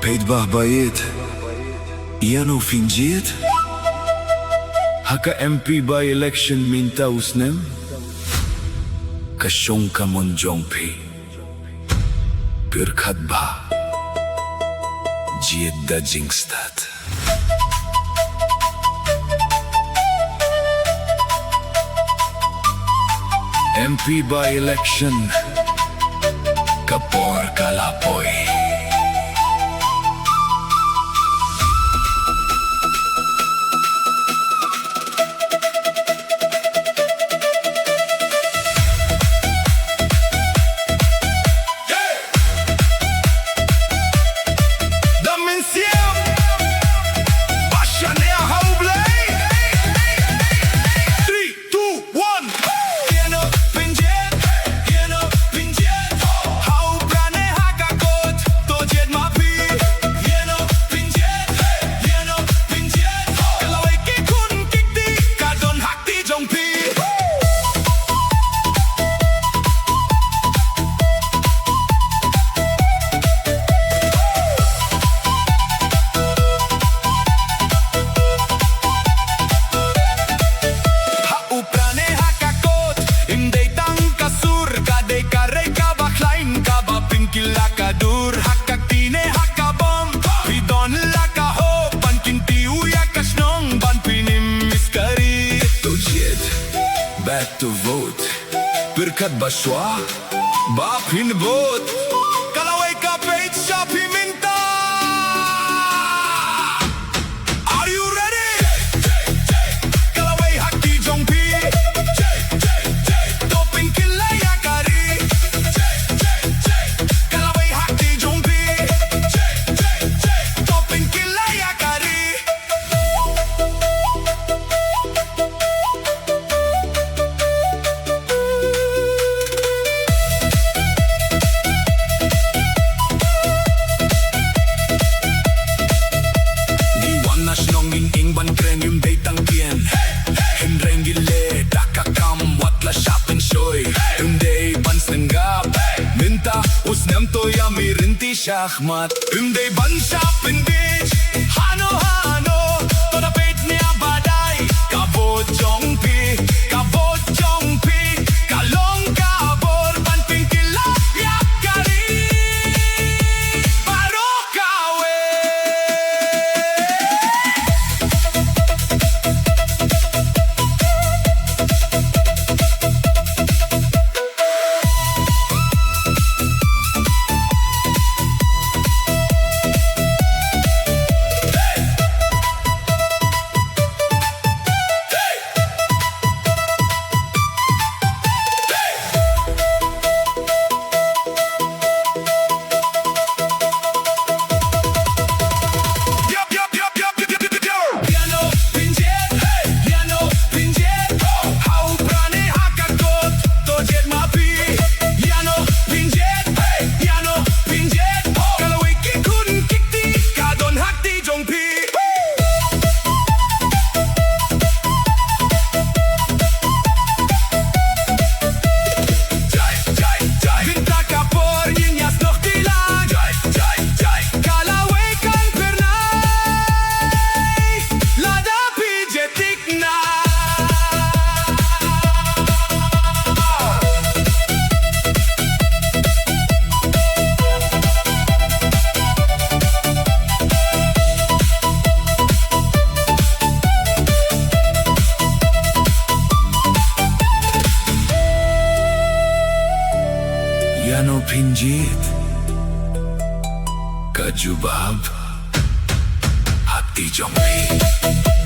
Pejt bahbajet janë u fingjit. Haka MP by election minta usnem. Ka shumë ka mund gjongpi Pyrkat ba Gjiet da gjingstat MP by election Kapor kalapoy Kilakadur, hakakine, hakabom Pidon lakaho, pankinti uya kashnong Ban pinim miskari Tujiet, back to vote Pyrkat baswa, ba pinbot Kalaway ka page sa piminta Are you ready? Kalaway haki jongpi Topin kilaya kari Usnem to ya mirinti shachmat Day ban shopping bitch Hano hano To the page niya baday Kabot jongpi Kabot jongpi Kalong kabor Ban pinkila yakari Paro kawe Yano pinjit Kajubab Hati jongpi